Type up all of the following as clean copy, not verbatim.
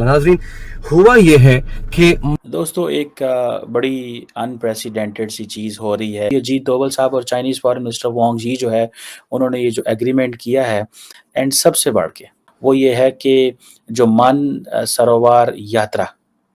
नाजरीन, हुआ ये है कि दोस्तों एक बड़ी अनप्रेसिडेंटेड सी चीज़ हो रही है। ये अजीत डोभाल साहब और चाइनीज़ फॉरेन मिनिस्टर वांग यी जो है, उन्होंने ये जो एग्रीमेंट किया है एंड सबसे बढ़ के वो ये है कि जो सरोवर यात्रा,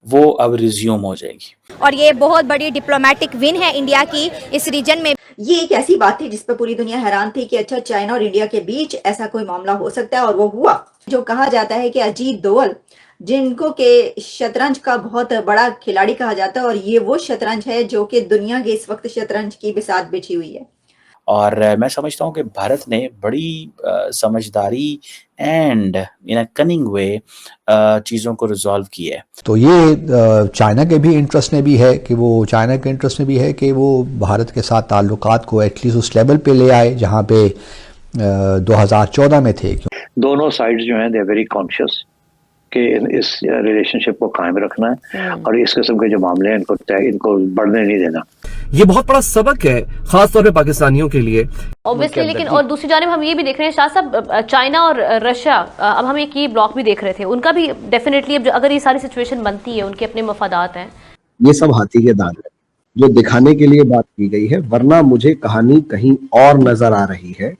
वो अब रिज़्यूम हो जाएगी। और ये बहुत बड़ी डिप्लोमेटिक विन है इंडिया की इस रीजन में। ये एक ऐसी बात थी जिस पर पूरी दुनिया हैरान थी कि अच्छा चाइना और इंडिया के बीच ऐसा कोई मामला हो सकता है, और वो हुआ। जो कहा जाता है कि अजीत डोभाल जिनको के शतरंज का बहुत बड़ा खिलाड़ी कहा जाता है, और ये वो शतरंज है जो कि दुनिया के इस वक्त शतरंज की बिसात बिछी हुई है। और मैं समझता हूँ कि भारत ने बड़ी समझदारी एंड इन अ कनिंग वे चीज़ों को रिज़ॉल्व किया है। तो ये चाइना के भी इंटरेस्ट में भी है कि वो चाइना के इंटरेस्ट में भी है कि वो भारत के साथ ताल्लुकात को एटलीस्ट उस लेवल पे ले आए जहाँ पे 2014 में थे। दोनों साइड्स जो हैं दे आर वेरी कॉन्शियस कि इस रिलेशनशिप को कायम रखना है और इस किस्म के जो मामले हैं इनको बढ़ने नहीं देना। ये बहुत बड़ा सबक है, खासतौर पे पाकिस्तानियों के लिए ऑब्वियसली। लेकिन और दूसरी जानिब हम ये भी देख रहे हैं शाह साहब, चाइना और रशिया, अब हम एक ये ब्लॉक भी देख रहे थे, उनका भी डेफिनेटली अब अगर ये सारी सिचुएशन बनती है, उनके अपने मफादात हैं। ये सब हाथी के दांत है जो दिखाने के लिए बात की गई है, वरना मुझे कहानी कहीं और नजर आ रही है।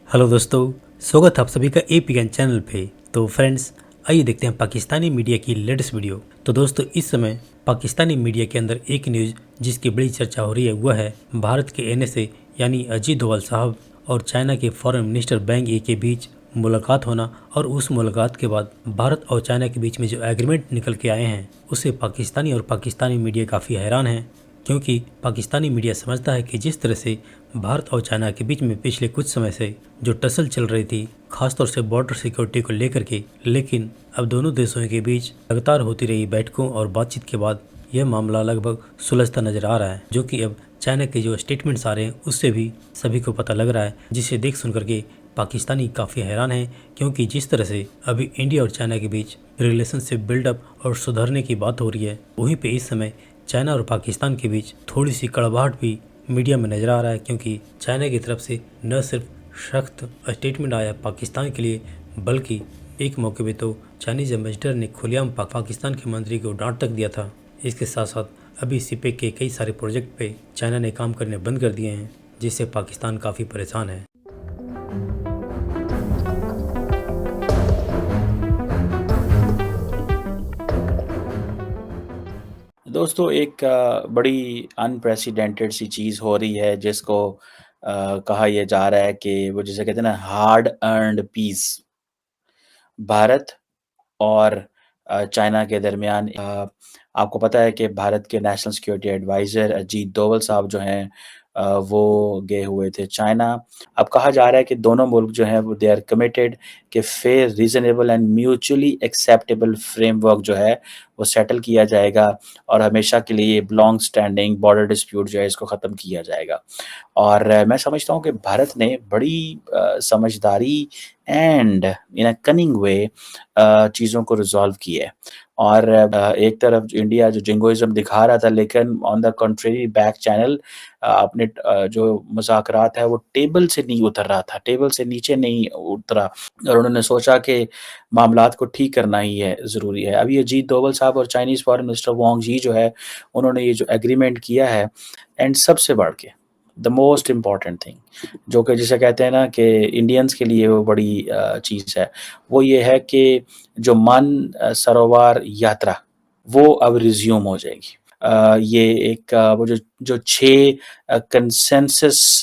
हेलो दोस्तों, स्वागत है आप सभी का APN चैनल पे। तो फ्रेंड्स, आइए देखते हैं पाकिस्तानी मीडिया की लेटेस्ट वीडियो। तो दोस्तों, इस समय पाकिस्तानी मीडिया के अंदर एक न्यूज़ जिसकी बड़ी चर्चा हो रही है वह है भारत के NSA यानी अजीत डोभाल साहब और चाइना के फॉरेन मिनिस्टर बैंग यी के बीच मुलाकात होना, और उस मुलाकात के बाद भारत और चाइना के बीच में जो एग्रीमेंट निकल के आए हैं उससे पाकिस्तानी मीडिया काफ़ी हैरान है, क्योंकि पाकिस्तानी मीडिया समझता है कि जिस तरह से भारत और चाइना के बीच में पिछले कुछ समय से जो टसल चल रही थी, खासतौर से बॉर्डर सिक्योरिटी को लेकर के, लेकिन अब दोनों देशों के बीच लगातार होती रही बैठकों और बातचीत के बाद यह मामला लगभग सुलझता नजर आ रहा है, जो कि अब चाइना के जो स्टेटमेंट्स आ रहे हैं उससे भी सभी को पता लग रहा है, जिसे देख सुन करके पाकिस्तानी काफ़ी हैरान है, क्योंकि जिस तरह से अभी इंडिया और चाइना के बीच रिलेशनशिप बिल्डअप और सुधरने की बात हो रही है, वहीं पे इस समय चाइना और पाकिस्तान के बीच थोड़ी सी कड़वाहट भी मीडिया में नजर आ रहा है, क्योंकि चाइना की तरफ से न सिर्फ सख्त स्टेटमेंट आया पाकिस्तान के लिए, बल्कि एक मौके पे तो चाइनीज एम्बेसडर ने खुलेआम पाकिस्तान के मंत्री को डांट तक दिया था। इसके साथ साथ अभी CPEC के कई सारे प्रोजेक्ट पे चाइना ने काम करने बंद कर दिए हैं, जिससे पाकिस्तान काफ़ी परेशान है। दोस्तों एक बड़ी अनप्रेसिडेंटेड सी चीज़ हो रही है जिसको कहा यह जा रहा है कि वो जिसे कहते हैं ना हार्ड अर्न्ड पीस, भारत और चाइना के दरमियान। आपको पता है कि भारत के national security adviser Ajit Doval साहब जो हैं वो गए हुए थे चाइना। अब कहा जा रहा है कि दोनों मुल्क जो हैं वो दे आर कमिटेड कि fair, reasonable and mutually acceptable framework जो है वो सेटल किया जाएगा और हमेशा के लिए लॉन्ग स्टैंडिंग बॉर्डर डिस्प्यूट जो है इसको ख़त्म किया जाएगा। और मैं समझता हूँ कि भारत ने बड़ी समझदारी एंड इन अ कनिंग वे चीज़ों को रिज़ॉल्व किया है। और एक तरफ इंडिया जो जिंगोइज़्म दिखा रहा था, लेकिन on the country back channel अपने जो मुज़ाकरात है वो टेबल से नहीं उतर रहा था, टेबल से नीचे नहीं उतरा, और उन्होंने सोचा कि मामलात को ठीक करना ही है ज़रूरी है। अभी अजीत डोभाल साहब और चाइनीज़ फॉरेन मिनिस्टर वांग यी जो है, उन्होंने ये जो एग्रीमेंट किया है एंड सबसे बढ़ के द मोस्ट इम्पॉर्टेंट थिंग, जो कि जिसे कहते हैं ना कि इंडियंस के लिए वो बड़ी चीज़ है, वो ये है कि जो सरोवर यात्रा वो अब रिज़्यूम हो जाएगी। ये एक वो जो 6 कंसेंसस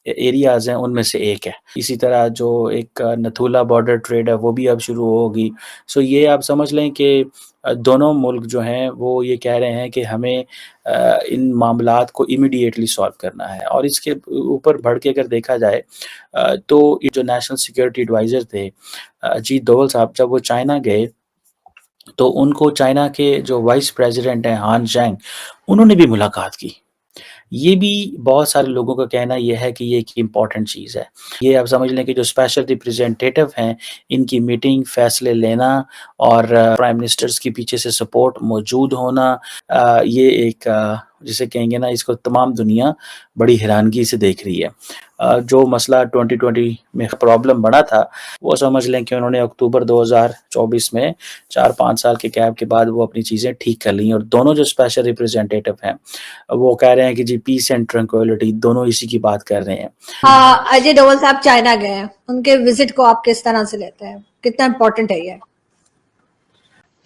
एरियाज़ हैं उनमें से एक है। इसी तरह जो एक नथुला बॉर्डर ट्रेड है वो भी अब शुरू होगी। सो ये आप समझ लें कि दोनों मुल्क जो हैं वो ये कह रहे हैं कि हमें इन मामलात को इमीडिएटली सॉल्व करना है। और इसके ऊपर बढ़ के अगर देखा जाए तो ये जो नेशनल सिक्योरिटी एडवाइज़र थे अजीत डोभाल साहब, जब वो चाइना गए तो उनको चाइना के जो वाइस प्रेसिडेंट हैं हान जैंग, उन्होंने भी मुलाकात की। ये भी बहुत सारे लोगों का कहना ये है कि ये एक इम्पॉर्टेंट चीज़ है। ये आप समझ लें कि जो स्पेशल रिप्रेजेंटेटिव हैं, इनकी मीटिंग, फैसले लेना और प्राइम मिनिस्टर्स के पीछे से सपोर्ट मौजूद होना, ये एक जिसे कहेंगे ना, इसको तमाम दुनिया बड़ी हैरानगी से देख रही है। जो मसला 2020 में प्रॉब्लम बना था, वो समझ लें कि उन्होंने अक्टूबर 2024 में 4-5 साल के गैप के बाद वो अपनी चीज़ें ठीक कर ली। और दोनों जो स्पेशल रिप्रेजेंटेटिव हैं, वो कह रहे हैं कि जी पीस एंड ट्रैंक्विलिटी, दोनों इसी की बात कर रहे हैं। अजय डोवल साहब चाइना गए हैं, उनके विजिट को आप किस तरह से लेते हैं, कितना इम्पोर्टेंट है ये?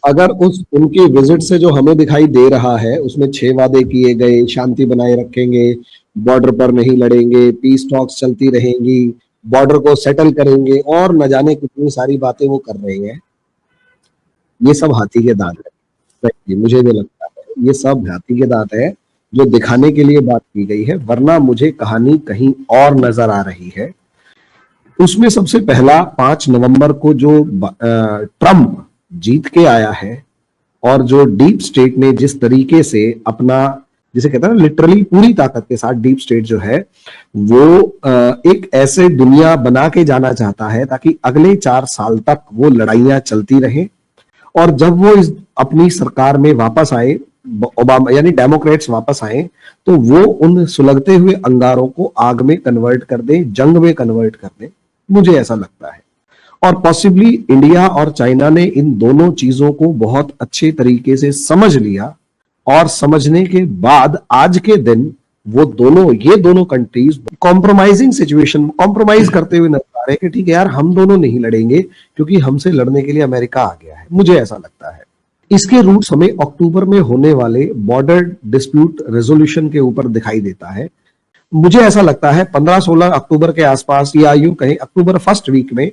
अगर उनकी विजिट से जो हमें दिखाई दे रहा है उसमें 6 वादे किए गए, शांति बनाए रखेंगे, बॉर्डर पर नहीं लड़ेंगे, पीस टॉक्स चलती रहेंगी, बॉर्डर को सेटल करेंगे और न जाने कितनी सारी बातें वो कर रहे हैं, ये सब हाथी के दांत है। मुझे भी लगता है ये सब हाथी के दांत है जो दिखाने के लिए बात की गई है, वरना मुझे कहानी कहीं और नजर आ रही है। उसमें सबसे पहला 5 नवंबर को जो ट्रंप जीत के आया है और जो डीप स्टेट ने जिस तरीके से अपना, जिसे कहते हैं ना, लिटरली पूरी ताकत के साथ डीप स्टेट जो है वो एक ऐसे दुनिया बना के जाना चाहता है ताकि अगले 4 साल तक वो लड़ाइयां चलती रहें। और जब वो इस अपनी सरकार में वापस आए, ओबामा यानी डेमोक्रेट्स वापस आए, तो वो उन सुलगते हुए अंगारों को आग में कन्वर्ट कर दे, जंग में कन्वर्ट कर दे, मुझे ऐसा लगता है। और पॉसिबली इंडिया और चाइना ने इन दोनों चीजों को बहुत अच्छे तरीके से समझ लिया और समझने के बाद आज के दिन वो ये दोनों कंट्रीज कॉम्प्रोमाइजिंग सिचुएशन, कॉम्प्रोमाइज करते हुए नजर आ रहे हैं कि ठीक है यार, हम दोनों नहीं लड़ेंगे क्योंकि हमसे लड़ने के लिए अमेरिका आ गया है। मुझे ऐसा लगता है इसके रूट्स हमें अक्टूबर में होने वाले बॉर्डर डिस्प्यूट रेजोल्यूशन के ऊपर दिखाई देता है। मुझे ऐसा लगता है 15-16 अक्टूबर के आसपास, या यूं कहें अक्टूबर फर्स्ट वीक में,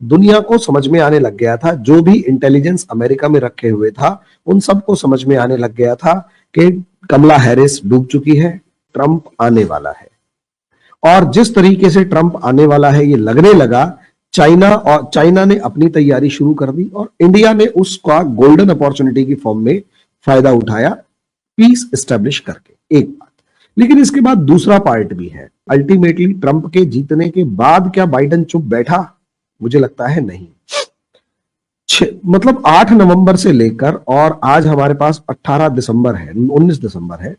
दुनिया को समझ में आने लग गया था, जो भी इंटेलिजेंस अमेरिका में रखे हुए था उन सबको समझ में आने लग गया था कि कमला हैरिस डूब चुकी है, ट्रंप आने वाला है। और जिस तरीके से ट्रंप आने वाला है ये लगने लगा, चाइना ने अपनी तैयारी शुरू कर दी और इंडिया ने उसका गोल्डन अपॉर्चुनिटी की फॉर्म में फायदा उठाया, पीस एस्टेब्लिश करके। एक बात, लेकिन इसके बाद दूसरा पार्ट भी है। अल्टीमेटली ट्रंप के जीतने के बाद क्या बाइडेन चुप बैठा? मुझे लगता है नहीं। मतलब 8 नवंबर से लेकर और आज हमारे पास 18 दिसंबर है, 19 दिसंबर है।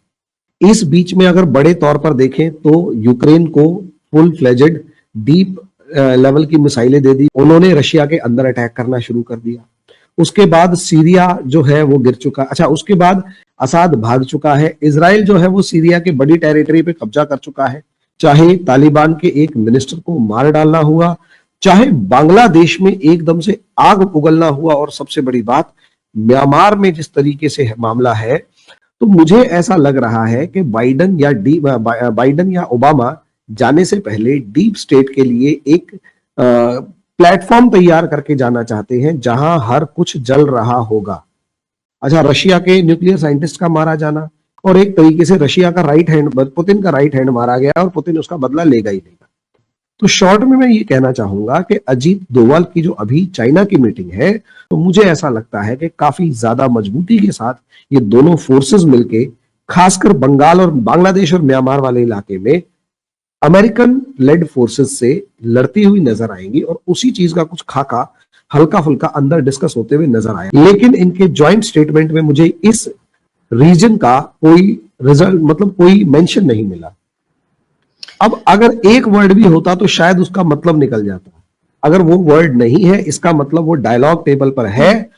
इस बीच में अगर बड़े तौर पर देखें तो यूक्रेन को फुल फ्लेजेड डीप लेवल की मिसाइलें दे दी, उन्होंने रशिया के अंदर अटैक करना शुरू कर दिया। उसके बाद सीरिया जो है वो गिर चुका, अच्छा उसके बाद असाद भाग चुका है, इजराइल जो है वो सीरिया के बड़ी टेरिटरी पे कब्जा कर चुका है, चाहे तालिबान के एक मिनिस्टर को मार डालना हुआ, चाहे बांग्लादेश में एकदम से आग उगलना हुआ, और सबसे बड़ी बात म्यांमार में जिस तरीके से मामला है, तो मुझे ऐसा लग रहा है कि बाइडेन या ओबामा जाने से पहले डीप स्टेट के लिए एक प्लेटफॉर्म तैयार करके जाना चाहते हैं जहां हर कुछ जल रहा होगा। अच्छा, रशिया के न्यूक्लियर साइंटिस्ट का मारा जाना, और एक तरीके से रशिया का राइट हैंड, पुतिन का राइट हैंड मारा गया और पुतिन उसका बदला लेगा ही लेगा। तो शॉर्ट में मैं ये कहना चाहूंगा कि अजीत डोवाल की जो अभी चाइना की मीटिंग है, तो मुझे ऐसा लगता है कि काफी ज्यादा मजबूती के साथ ये दोनों फोर्सेस मिलके, खासकर बंगाल और बांग्लादेश और म्यांमार वाले इलाके में अमेरिकन लेड फोर्सेस से लड़ती हुई नजर आएंगी, और उसी चीज का कुछ खाका हल्का फुल्का अंदर डिस्कस होते हुए नजर आए। लेकिन इनके ज्वाइंट स्टेटमेंट में मुझे इस रीजन का कोई रिजल्ट, मतलब कोई मेंशन नहीं मिला। अब अगर एक वर्ड भी होता तो शायद उसका मतलब निकल जाता। अगर वो वर्ड नहीं है, इसका मतलब वो डायलॉग टेबल पर है,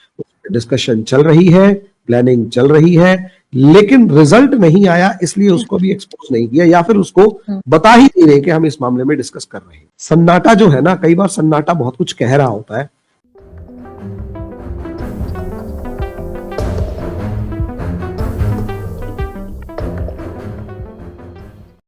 डिस्कशन चल रही है, प्लानिंग चल रही है, लेकिन रिजल्ट नहीं आया, इसलिए उसको भी एक्सपोज नहीं किया, या फिर उसको बता ही नहीं रहे कि हम इस मामले में डिस्कस कर रहे हैं। सन्नाटा जो है ना, कई बार सन्नाटा बहुत कुछ कह रहा होता है,